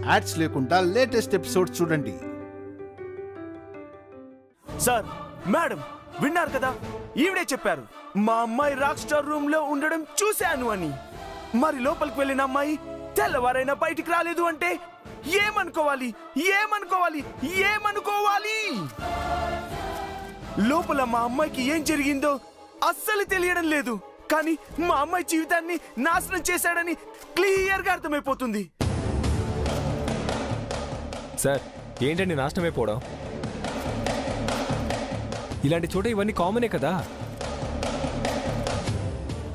Ads లేకుండా latest episode చూడండి. Sir, madam విన్నారు కదా, ఈవిడే చెప్పారు మా అమ్మాయి రాక్ స్టార్ రూమ్ లో ఉండడం చూశాను అని. మరి లోపలికి వెళ్ళిన అమ్మాయి తెల్లవారైనా బయటికి రాలేదు అంటే ఏమనుకోవాలి? ఏమనుకోవాలి? ఏమనుకోవాలి? లోపల మా అమ్మాయికి ఏం జరిగిందో అస్సలు తెలియడం లేదు, కానీ మా అమ్మాయి జీవితాన్ని నాశనం చేశాడని క్లియర్ గా అర్థమైపోతుంది. సార్, ఏంటండి నాశనం అయిపోవడం? ఇలాంటి చోట ఇవన్నీ కామనే కదా.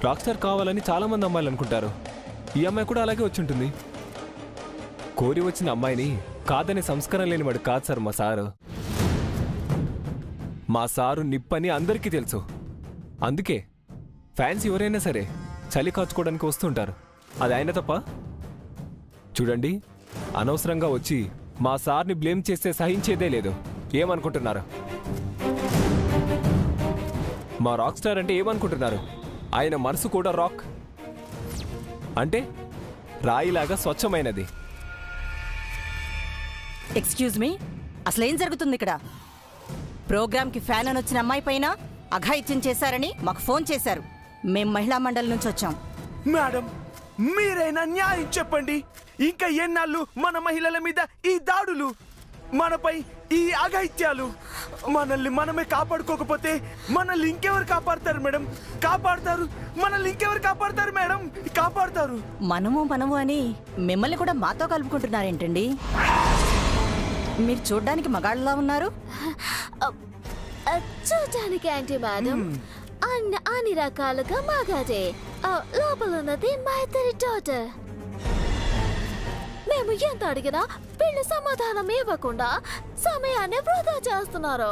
రాక్ స్టార్ కావాలని చాలా మంది అమ్మాయిలు అనుకుంటారు. ఈ అమ్మాయి కూడా అలాగే వచ్చి ఉంటుంది. కోరి వచ్చిన అమ్మాయిని కాదనే సంస్కారం లేనివాడు కాదు సార్ మా సారు. మా సారు నిప్పని అందరికీ తెలుసు. అందుకే ఫ్యాన్స్ ఎవరైనా సరే చలి కాచుకోవడానికి వస్తుంటారు. అది ఆయన తప్ప? చూడండి, అనవసరంగా వచ్చి మా సార్ని బ్లేమ్ చేస్తే సహించేదే లేదు. ఏమనుకుంటున్నారు? మా రాక్ స్టార్ అంటే ఏమనుకుంటున్నారు? ఆయన మనసు కూడా రాక్ అంటే రాయిలాగా స్వచ్ఛమైనది. ఎక్స్క్యూజ్ మీ, అసలేం జరుగుతుంది ఇక్కడ? ప్రోగ్రామ్కి ఫ్యాన్ అని వచ్చిన అమ్మాయి పైన అఘాయిత్యం చేశారని మాకు ఫోన్ చేశారు. మేం మహిళా మండలి నుంచి వచ్చాం. మేడం, మీరైనా న్యాయం చెప్పండి. ఇంకా ఎన్నాళ్ళు మన మహిళల మీద ఈ దాడులు, మనపై ఈ అఘాయిత్యాలు? మనల్ని మనమే కాపాడుకోకపోతే మనల్ని ఇంకెవరు కాపాడతారు మేడం? కాపాడతారు, మనల్ని ఇంకెవరు కాపాడతారు మేడం? కాపాడతారు. మనము అని మిమ్మల్ని కూడా మాతో కలుపుకుంటున్నారేంటండి? మీరు చూడ్డానికి మగాళ్ళలా ఉన్నారు. చూడడానికి ఏంటి మేడం, అన్ని రకాలుగా మగాడే. లోపల ఉన్నది మా ఇద్దరి డాటర్. మేము ఎంత అడిగినా వీళ్ళు సమాధానం ఇవ్వకుండా సమయాన్ని వృధా చేస్తున్నారు.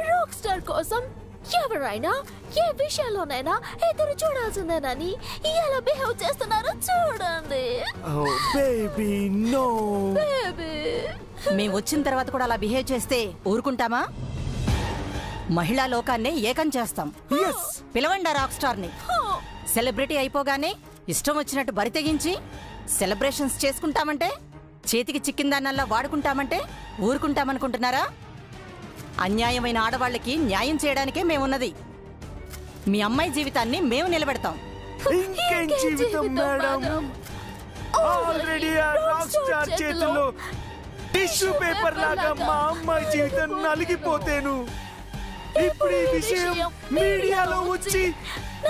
రాక్ స్టార్ కోసం ఎవరైనా ఏ విషయంలోనైనా ఎదురు చూడాల్సిందేనని ఎలా బిహేవ్ చేస్తున్నారో చూడండి. మేము వచ్చిన తర్వాత కూడా అలా బిహేవ్ చేస్తే ఊరుకుంటామా? మహిళా లోకాన్నే ఏకం చేస్తాం. పిలవండి రాక్ స్టార్ ని. సెలబ్రిటీ అయిపోగానే ఇష్టం వచ్చినట్టు బరి తెగించి సెలబ్రేషన్స్ చేసుకుంటామంటే, చేతికి చిక్కిందాన్నల్లా వాడుకుంటామంటే ఊరుకుంటామనుకుంటున్నారా? అన్యాయమైన ఆడవాళ్ళకి న్యాయం చేయడానికే మేమున్నది. మీ అమ్మాయి జీవితాన్ని మేము నిలబెడతాం. ఇంకేం జీవితం మేడం? ఆల్రెడీ ఆ రాక్ స్టార్ చేతిలో టిష్యూ పేపర్ లాగా మా అమ్మాయి జీవితం నలిగిపోతేను. ఇప్పుడు ఈ విషయం మీడియాలో వచ్చి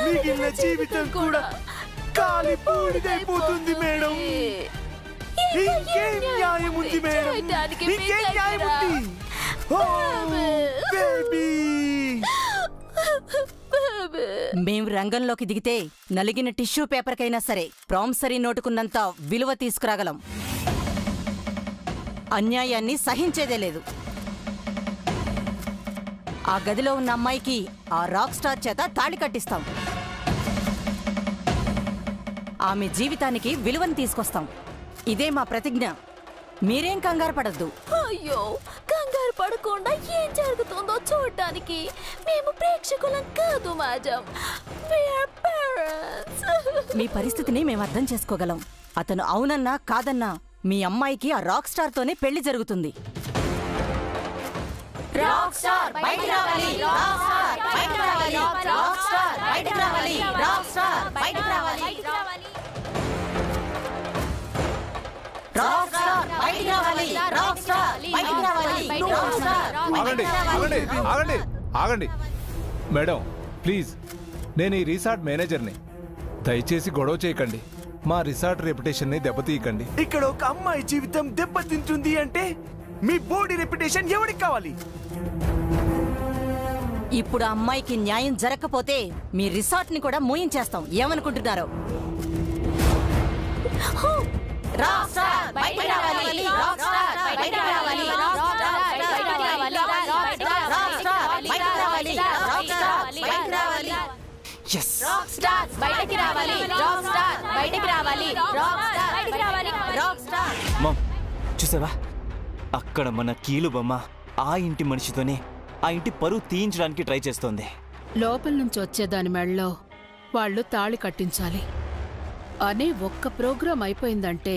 మిగిలిన జీవితం కూడా కాలిపోయిపోతుంది మేడం. ఇంకేం న్యాయం ఉంది మేడం? ఇంకేం న్యాయం ఉంది? మేం రంగంలోకి దిగితే నలిగిన టిష్యూ పేపర్కైనా సరే ప్రామిసరీ నోటుకున్నంత విలువ తీసుకురాగలం. అన్యాయాన్ని సహించేదే లేదు. ఆ గదిలో ఉన్న అమ్మాయికి ఆ రాక్ స్టార్ చేత తాళి కట్టిస్తాం. ఆమె జీవితానికి విలువను తీసుకొస్తాం. ఇదే మా ప్రతిజ్ఞ. మీరేం కంగారు పడద్దు. అయ్యో, కంగారు పడకుండా ఏం జరుగుతుందో చూడటానికి మేము ప్రేక్షకులం కాదు మేడం. మీ పరిస్థితిని మేము అర్థం చేసుకోగలం. అతను అవునన్నా కాదన్నా మీ అమ్మాయికి ఆ రాక్ స్టార్ తోనే పెళ్లి జరుగుతుంది. రాక్ స్టార్ బయటికి రావాలి, రాక్ స్టార్ బయటికి రావాలి, రాక్ స్టార్ బయటికి రావాలి, రాక్ స్టార్ బయటికి రావాలి, రాక్ స్టార్ బయటికి రావాలి, రాక్ స్టార్ బయటికి రావాలి, రాక్ స్టార్. ఆగండి ఆగండి ఆగండి ఆగండి మేడం, ప్లీజ్. నేను ఈ రిసార్ట్ మేనేజర్ని. దయచేసి గొడవ చేయకండి. మా రిసార్ట్ రెప్యుటేషన్ ని దెబ్బతీయకండి. ఇక్కడ ఒక అమ్మాయి జీవితం దెబ్బతింటుంది అంటే మీ బోర్డు రెప్యుటేషన్ ఎవరికి కావాలి? ఇప్పుడు ఆ అమ్మాయికి న్యాయం జరగకపోతే మీ రిసార్ట్ ని కూడా మూయించేస్తాం. ఏమనుకుంటున్నారు? రాక్ స్టార్ బయటికి రావాలి, రాక్ స్టార్ బయటికి రావాలి, రాక్ స్టార్ బయటికి రావాలి, రాక్ స్టార్ బయటికి రావాలి, రాక్ స్టార్ బయటికి రావాలి. రాక్ స్టార్ బయటికి రావాలి, రాక్ స్టార్ బయటికి రావాలి, రాక్ స్టార్ బయటికి రావాలి, రాక్ స్టార్. మామ్, చూసావా? అక్కడ మన కీలు బొమ్మ ఆ ఇంటి మనిషితోనే ఆ ఇంటి పరువు తీయించడానికి ట్రై చేస్తోంది. లోపల నుంచి వచ్చేదాని మెళ్ళలో వాళ్ళు తాళి కట్టించాలి అనే ఒక్క ప్రోగ్రాం అయిపోయిందంటే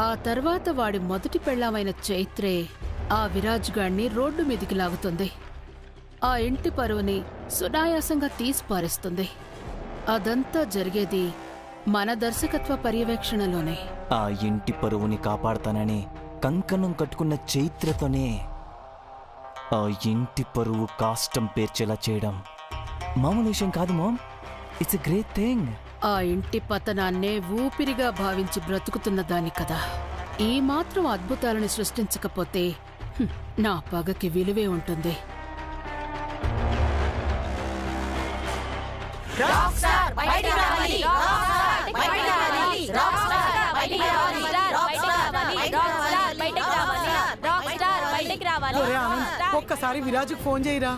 ఆ తర్వాత వాడి మొదటి పెళ్ళామైన చైత్రే ఆ విరాజ్ గాడిని రోడ్డు మీదికి లాగుతుంది. ఆ ఇంటి పరువుని సునాయాసంగా తీసిపారేస్తుంది. అదంతా జరిగేది మన దర్శకత్వ పర్యవేక్షణలోనే. ఆ ఇంటి పరువుని కాపాడతానని కంకణం కట్టుకున్న చైత్రతోనే ఆ ఇంటి పరువు కాష్టం పేర్చేలా చేయడం మామూలు విషయం కాదు ma'am. It's a great thing. ఆ ఇంటి పతనాన్నే ఊపిరిగా భావించి బ్రతుకుతున్న దాని కదా. ఈ మాత్రం అద్భుతాలను సృష్టించకపోతే నా పగకి విలువే ఉంటుంది. ఒక్కసారి విరాజుకు ఫోన్ చేయరా.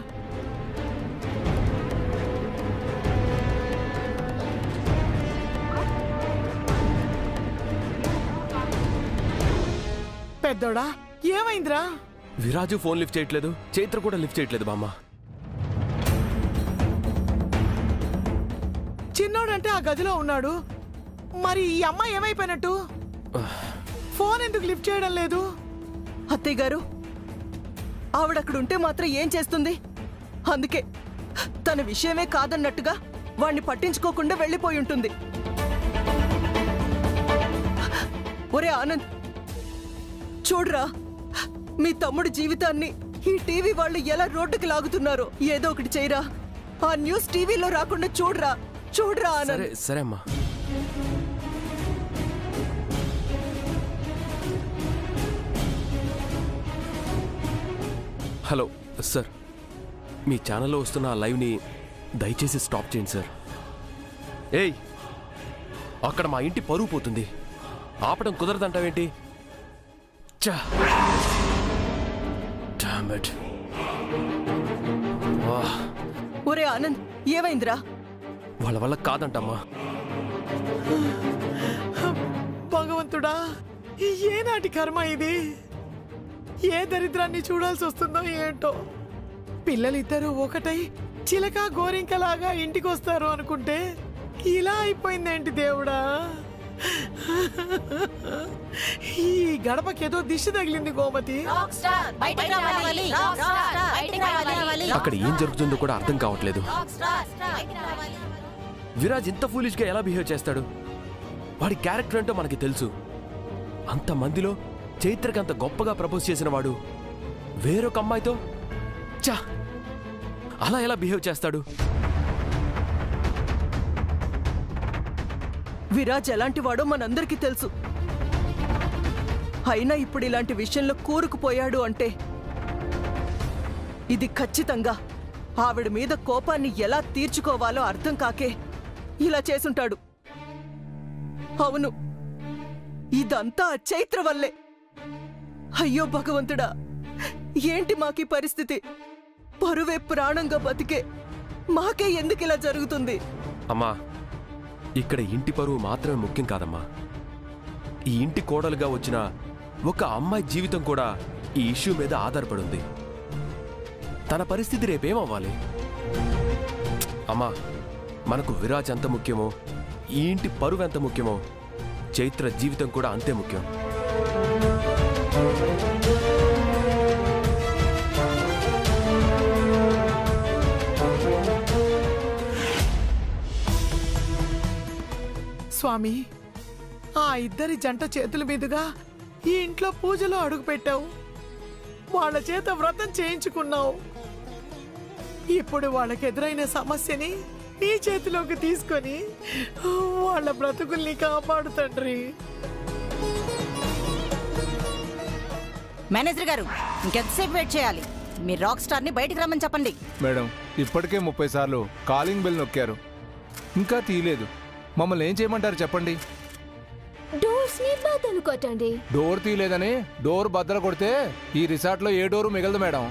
పెద్దోడా ఏమైందిరా? విరాజు ఫోన్ లిఫ్ట్ చేయట్లేదు, చైత్ర కూడా లిఫ్ట్ చేయట్లేదు బామ్మ. చిన్నోడంటే ఆ గదిలో ఉన్నాడు. మరి ఈ అమ్మాయి ఏమైపోయినట్టు? ఫోన్ ఎందుకు లిఫ్ట్ చేయడం లేదు? అత్తయ్య గారు, ఆవిడక్కడుంటే మాత్రం ఏం చేస్తుంది? అందుకే తన విషయమే కాదన్నట్టుగా వాణ్ణి పట్టించుకోకుండా వెళ్ళిపోయి ఉంటుంది. ఒరే ఆనంద్, చూడరా, మీ తమ్ముడి జీవితాన్ని ఈ టీవీ వాళ్ళు ఎలా రోడ్డుకి లాగుతున్నారో. ఏదో ఒకటి చేయరా. ఆ న్యూస్ టీవీలో రాకుండా చూడరా. చూడరా ఆనంద్. సరే అమ్మా. హలో సార్, మీ ఛానల్లో వస్తున్న ఆ లైవ్ని దయచేసి స్టాప్ చేయండి సార్. ఏయ్, అక్కడ మా ఇంటి పరువు పోతుంది. ఆపడం కుదరదంటావేంటి? చా డామ్ ఇట్. ఒరే ఆనంద్, ఏమైందిరా? వాళ్ళ వల్ల కాదంటమ్మా. భగవంతుడా, ఏనాటి కర్మ ఇది? ఏ దరిద్రాన్ని చూడాల్సి వస్తుందో ఏంటో. పిల్లలిద్దరూ ఒకటై చిలక గోరింకలాగా ఇంటికి వస్తారు అనుకుంటే ఇలా అయిపోయిందేంటి దేవుడా? ఈ గడపకేదో దిష్టి తగిలింది గోమతి. అక్కడ ఏం జరుగుతుందో కూడా అర్థం కావట్లేదు. విరాజ్ ఇంత ఫూలిష్ గా ఎలా బిహేవ్ చేస్తాడు? వాడి క్యారెక్టర్ ఏంటో మనకి తెలుసు. అంత మందిలో చైత్రకి అంత గొప్పగా ప్రపోజ్ చేసిన వాడు వేరొక అమ్మాయితో చా అలా ఎలా బిహేవ్ చేస్తాడు? విరాజ్ ఎలాంటి వాడో మనందరికీ తెలుసు. అయినా ఇప్పుడు ఇలాంటి విషయంలో కూరుకుపోయాడు అంటే ఇది ఖచ్చితంగా ఆవిడ మీద కోపాన్ని ఎలా తీర్చుకోవాలో అర్థం కాకే ఇలా చేసుంటాడు. అవును, ఇదంతా చైత్ర వల్లే. అయ్యో భగవంతుడా, ఏంటి మాకీ పరిస్థితి? పరువే ప్రాణంగా బతికే మాకే ఎందుకు ఇలా జరుగుతుంది? అమ్మా, ఇక్కడ ఇంటి పరువు మాత్రమే ముఖ్యం కాదమ్మా. ఈ ఇంటి కోడలుగా వచ్చిన ఒక అమ్మాయి జీవితం కూడా ఈ ఇష్యూ మీద ఆధారపడింది. తన పరిస్థితి రేపేమవ్వాలి? అమ్మా, మనకు విరాజ్ ఎంత ముఖ్యమో, ఈ ఇంటి పరువు ఎంత ముఖ్యమో, చైత్ర జీవితం కూడా అంతే ముఖ్యం. స్వామి, ఆ ఇద్దరి జంట చేతుల మీదుగా ఈ ఇంట్లో పూజలో అడుగు పెట్టావు. వాళ్ళ చేత వ్రతం చేయించుకున్నావు. ఇప్పుడు వాళ్ళకి ఎదురైన సమస్యని నీ చేతిలోకి తీసుకొని వాళ్ళ బ్రతుకుల్ని కాపాడు తండ్రి. మేనేజర్ గారు, ఇంకెంతసేపు వెయిట్ చేయాలి? మీ రాక్ స్టార్ ని బయటికి రమ్మని చెప్పండి. మేడం, ఇప్పటికే 30 సార్లు కాలింగ్ బెల్ నొక్కారు, ఇంకా తీయలేదు. మమ్మల్ని ఏం చేయమంటారు చెప్పండి? డోర్స్ ని బద్దలు కొట్టండి. డోర్ తీయలేదని డోర్ బద్దలు కొడితే ఈ రిసార్ట్ లో ఏ డోరు మిగలదు మేడం.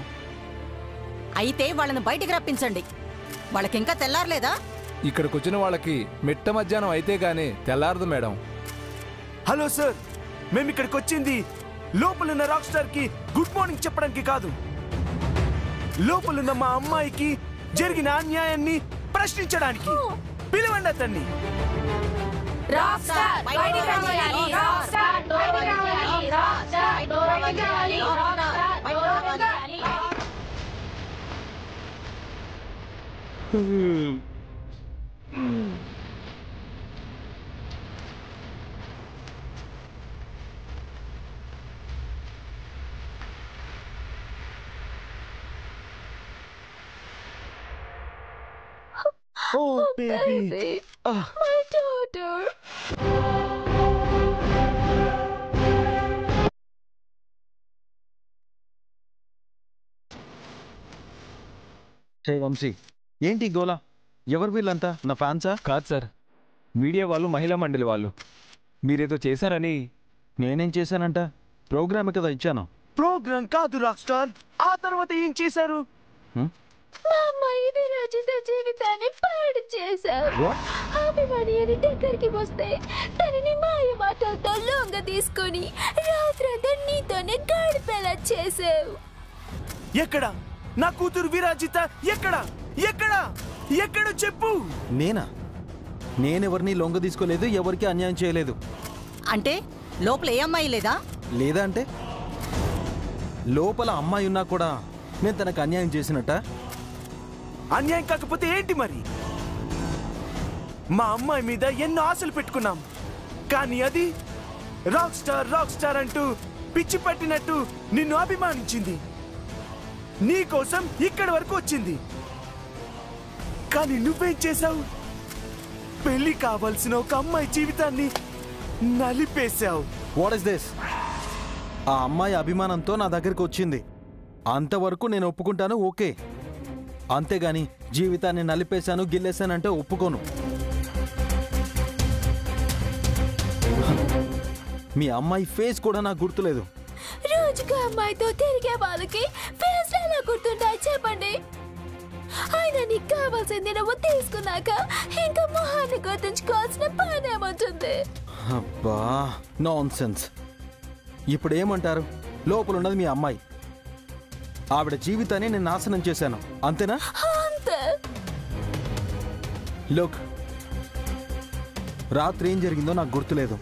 అయితే వాళ్ళని బయటికి రప్పించండి. వాళ్ళకింకా తెల్లారలేదా? ఇక్కడికి వచ్చిన వాళ్ళకి మిట్ట మధ్యాహ్నం అయితే గానీ తెల్లారదు మేడం. హలో సార్, మేము ఇక్కడికి వచ్చింది లోపలున్న రాక్ స్టార్ కి గుడ్ మార్నింగ్ చెప్పడానికి కాదు. లోపలున్న మా అమ్మాయికి జరిగిన అన్యాయాన్ని ప్రశ్నించడానికి. పిలవండి అతన్ని. Oh, baby. My daughter. హే వంశీ, ఏంటి గోలా? ఎవరు వీళ్ళంతా? నా ఫ్యాన్సా? కాదు సార్, మీడియా వాళ్ళు, మహిళా మండలి వాళ్ళు. మీరేదో చేశారని. నేనేం చేశానంట? ప్రోగ్రామ్ కదా ఇచ్చాను. ప్రోగ్రామ్ కాదు రాక్ స్టార్. ఆ తర్వాత ఏం చేశారు? మా అమ్మాయి విరాజిత జీవితాన్ని పాడు చేశావు. అభిమాని అని దగ్గరికి వస్తే తనని మాయ మాటలతో లొంగ తీసుకొని రాత్రంతా నీతోనే గడిపేలా చేసావు. ఎక్కడ నా కూతురు విరాజిత? ఎక్కడ ఎక్కడ ఎక్కడ చెప్పు. నేనెవరిని లొంగ తీసుకోలేదు, ఎవరికి అన్యాయం చేయలేదు. అంటే లోపల ఏ అమ్మాయి లేదా? లేదా అంటే లోపల అమ్మాయి ఉన్నా కూడా నేను తనకు అన్యాయం చేసినట్ట? అన్యాయం కాకపోతే ఏంటి మరి? మా అమ్మాయి మీద ఎన్నో ఆశలు పెట్టుకున్నాం, కానీ అది రాక్ స్టార్ అంటూ పిచ్చి పట్టినట్టు నిన్ను అభిమానించింది. నీ కోసం ఇక్కడి వరకు వచ్చింది. కానీ నువ్వేం చేశావు? పెళ్లి కావాల్సిన ఒక అమ్మాయి జీవితాన్ని నలిపేశావు. What is this? ఆ అమ్మాయి అభిమానంతో నా దగ్గరికి వచ్చింది, అంతవరకు నేను ఒప్పుకుంటాను, ఓకే. అంతేగాని జీవితాన్ని నలిపేశాను, గిల్లేశానంటే ఒప్పుకోను. మీ అమ్మాయి ఫేస్ కూడా నాకు గుర్తులేదు. రోజుకు అమ్మాయితో తిరిగే వాళ్ళకి ఫేస్ ఎలా గుర్తుంటాయి చెప్పండి? ఆయన నీకు కావాల్సింది నువ్వు తీసుకున్నాక ఇంకా మొహాన్ని గుర్తుంచుకోవాల్సిన పని ఏమంటుంది? అబ్బా, నాన్సెన్స్. ఇప్పుడు ఏమంటారు? లోపల ఉన్నది మీ అమ్మాయి, ఆవిడ జీవితాన్ని నేను నాశనం చేశాను, అంతేనా? అంతే. లోక్, రాత్రి ఏం జరిగిందో నాకు గుర్తులేదు.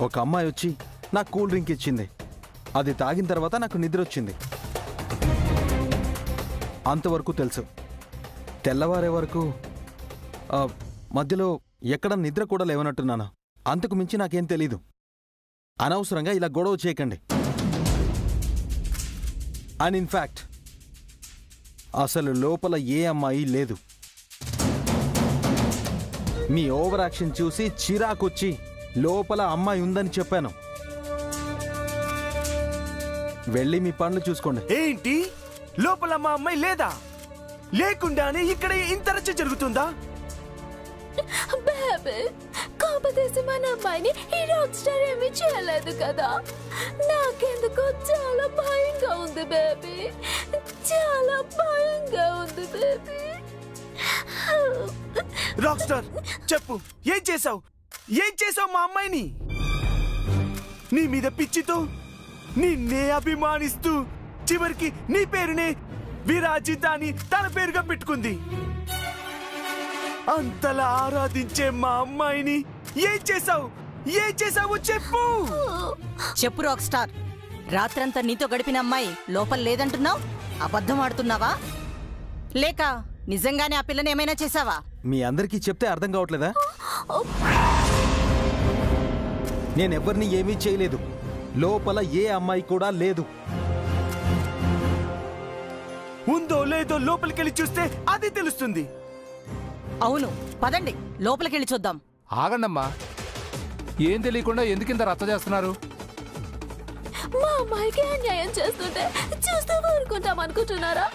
ఒక అమ్మాయి వచ్చి నాకు కూల్ డ్రింక్ ఇచ్చింది, అది తాగిన తర్వాత నాకు నిద్ర వచ్చింది, అంతవరకు తెలుసు. తెల్లవారే వరకు మధ్యలో ఎక్కడ నిద్ర కూడా లేవనట్టున్నాను, అంతకు మించి నాకేం తెలీదు. అనవసరంగా ఇలా గొడవ చేయకండి. అండ్ ఇన్ఫ్యాక్ట్ అసలు లోపల ఏ అమ్మాయి లేదు. మీ ఓవర్ యాక్షన్ చూసి చిరాకొచ్చి లోపల అమ్మాయి ఉందని చెప్పాను. వెళ్ళి మీ పనులు చూసుకోండి. ఏంటి? లోపల మా అమ్మాయి లేదా? లేకుండానే ఇక్కడ ఇంత రచ్చ జరుగుతుందా? బేబీ, కాంపిటీషన్ మన అమ్మాయిని ఈ రాక్ స్టార్ ఏమీ చేయలేదు కదా. నాకెందుకో చాలా భయంగా ఉంది బేబీ, చాలా భయంగా ఉంది బేబీ. రాక్ స్టార్, చెప్పు, ఏం చేసావు? ఏం చేసావు మా అమ్మాయిని? నీ మీద పిచ్చితో నిన్నే అభిమానిస్తూ చివరికి నీ పేరునే విరాజిత అని తన పేరుగా పెట్టుకుంది. అంతలా ఆరాధించే మా అమ్మాయిని ఏం చేసావు? ఏం చేసావు చెప్పు. చెప్పు రాక్ స్టార్, రాత్రంతా నీతో గడిపిన అమ్మాయి లోపల లేదంటున్నావు? అబద్ధం ఆడుతున్నావా? లేక నిజంగానే ఆ పిల్లని ఏమైనా చేసావా? మీ అందరికీ చెప్తే అర్థం కావట్లేదా? నేనెవ్వరిని ఏమీ చేయలేదు, లోపల ఏ అమ్మాయి కూడా లేదు. ఉందో లేదో లోపలికెళ్ళి చూస్తే అది తెలుస్తుంది. అవును, పదండి లోపలికెళ్ళి చూద్దాం. ఆగండమ్మా, ఏం తెలియకుండా ఎందుకింత రచ్చ చేస్తున్నారు? మా అమ్మాయికి అన్యాయం చేస్తుంటే చూస్తూ ఊరుకుంటాం అనుకుంటున్నారా?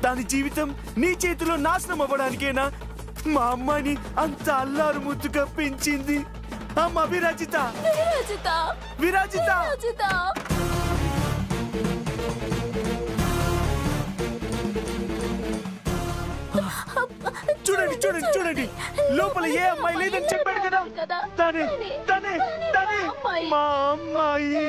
దాని జీవితం నీ చేతిలో నాశనం అవ్వడానికేనా మా అమ్మాయిని అంత అల్లారు ముద్దుగా పెంచింది? అమ్మ విరాజిత, విరాజిత, విరాజిత, విరాజిత. చూడండి చూడండి చూడండి, లోపల ఏ అమ్మాయి లేదని చెప్పాడు కదా. తనే తనే తనే మా అమ్మాయి.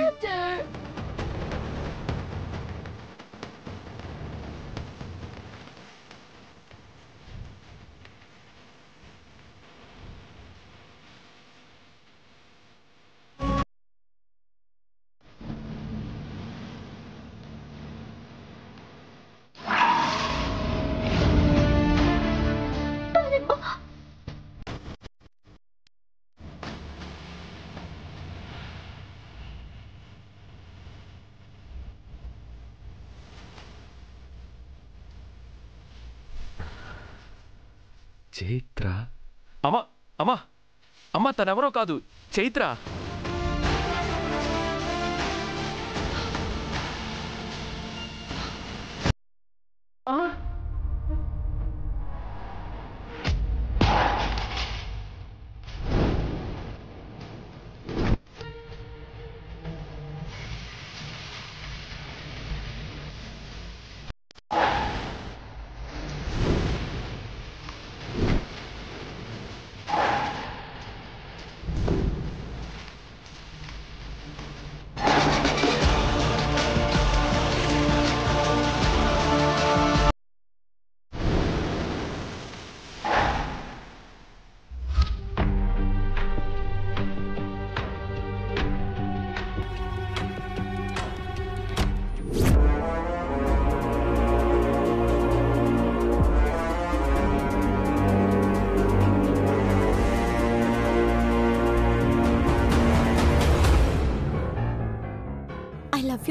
చైత్ర. అమ్మా అమ్మా అమ్మా, తనెవరో కాదు, చైత్ర.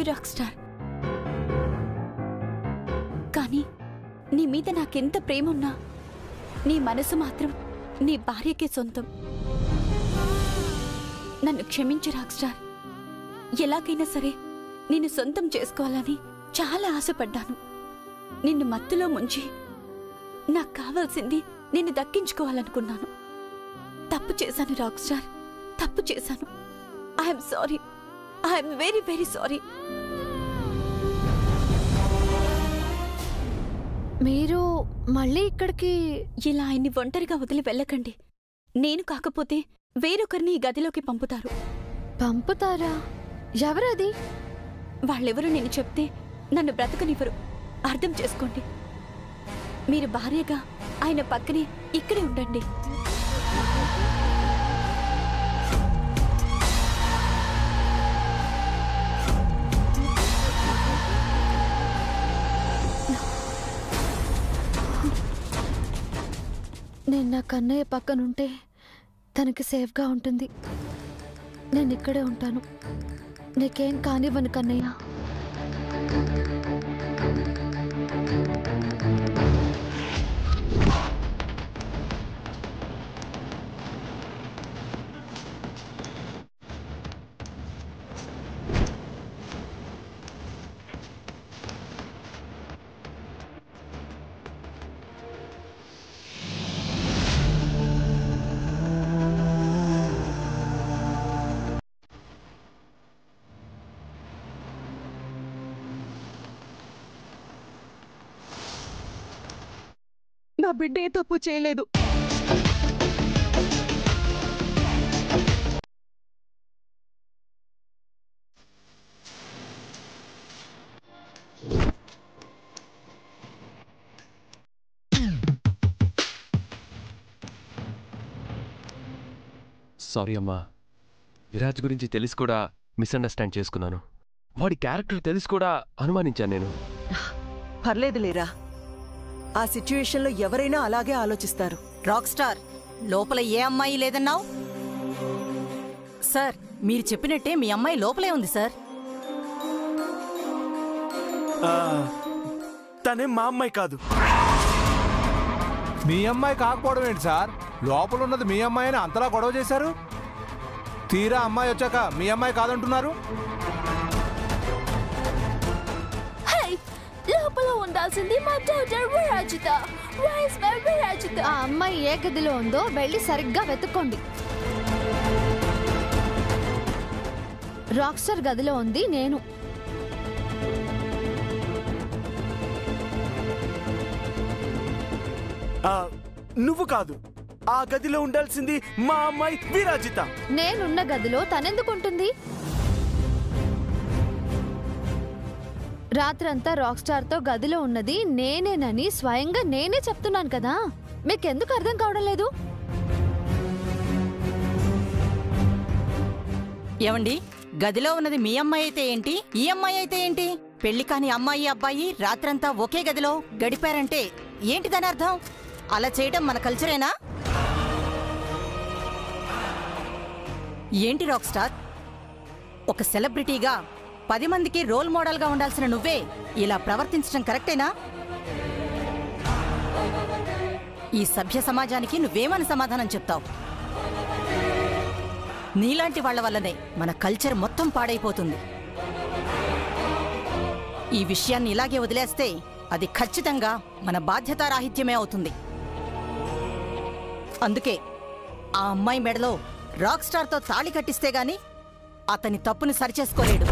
రాక్ స్టార్, కానీ నీ మీద నాకెంత ప్రేమ ఉన్నా నీ మనసు మాత్రం నీ భార్యకే సొంతం. నన్ను క్షమించు రాక్ స్టార్. ఎలాగైనా సరే నిన్ను సొంతం చేసుకోవాలని చాలా ఆశపడ్డాను. నిన్ను మత్తులో ముంచి నాకు కావాల్సింది నిన్ను దక్కించుకోవాలనుకున్నాను. తప్పు చేశాను రాక్ స్టార్, తప్పు చేశాను. I'm sorry, I'm very very sorry. మీరు మళ్ళీ ఇక్కడికి ఇలా ఆయన్ని ఒంటరిగా వదిలి వెళ్ళకండి. నేను కాకపోతే వేరొకరిని ఈ గదిలోకి పంపుతారు. పంపుతారా? ఎవరది? వాళ్ళెవరో నేను చెప్తే నన్ను బ్రతకనివ్వరు. అర్థం చేసుకోండి. మీరు భార్యగా ఆయన పక్కనే ఇక్కడే ఉండండి. నేను నా కన్నయ్య పక్కనుంటే తనకి సేఫ్గా ఉంటుంది. నేను ఇక్కడే ఉంటాను. నీకేం కానివ్వను కన్నయ్య. నా బిడ్డ ఏ తప్పు చేయలేదు. సారీ అమ్మా. విరాజ్ గురించి తెలిసి కూడా మిస్అండర్స్టాండ్ చేసుకున్నాను. వాడి క్యారెక్టర్ తెలిసి కూడా అనుమానించాను నేను. పర్లేదు లేరా, ఆ సిచ్యుయేషన్లో ఎవరైనా అలాగే ఆలోచిస్తారు. రాక్ స్టార్, లోపల ఏ అమ్మాయి లేదన్నావు? సార్, మీరు చెప్పినట్టే మీ అమ్మాయి లోపలే ఉంది సార్. తనే మా అమ్మాయి కాదు. మీ అమ్మాయి కాకపోవడం ఏంటి సార్? లోపల ఉన్నది మీ అమ్మాయి అని అంతలా గొడవ చేశారు. తీరా అమ్మాయి వచ్చాక మీ అమ్మాయి కాదంటున్నారు. లోపల ఉండాల్సింది మా డాటర్ విరాజిత. ఆ అమ్మాయి ఏ గదిలో ఉందో వెళ్ళి సరిగ్గా వెతుక్కోండి. రాక్ స్టార్ గదిలో ఉంది నేను. నువ్వు కాదు. ఆ గదిలో ఉండాల్సింది మా అమ్మాయి విరాజిత. నేనున్న గదిలో తనెందుకుంటుంది? రాత్రంతా రాక్ స్టార్ తో గదిలో ఉన్నది నేనేనని స్వయంగా నేనే చెప్తున్నాను కదా. మీకెందుకు అర్థం కావడం లేదు? ఏమండి, గదిలో ఉన్నది మీ అమ్మాయి అయితే ఏంటి, ఈ అమ్మాయి అయితే ఏంటి? పెళ్లి కాని అమ్మాయి అబ్బాయి రాత్రంతా ఒకే గదిలో గడిపారంటే ఏంటి దాని అర్థం? అలా చేయడం మన కల్చరేనా? ఏంటి రాక్ స్టార్, ఒక సెలబ్రిటీగా 10 మందికి రోల్ మోడల్గా ఉండాల్సిన నువ్వే ఇలా ప్రవర్తించడం కరెక్టేనా? ఈ సభ్య సమాజానికి నువ్వేమని సమాధానం చెప్తావు? నీలాంటి వాళ్ల వల్లనే మన కల్చర్ మొత్తం పాడైపోతుంది. ఈ విషయాన్ని ఇలాగే వదిలేస్తే అది ఖచ్చితంగా మన బాధ్యతారాహిత్యమే అవుతుంది. అందుకే ఆ అమ్మాయి మెడలో రాక్ స్టార్తో తాళి కట్టిస్తే గాని అతని తప్పుని సరిచేసుకోలేడు.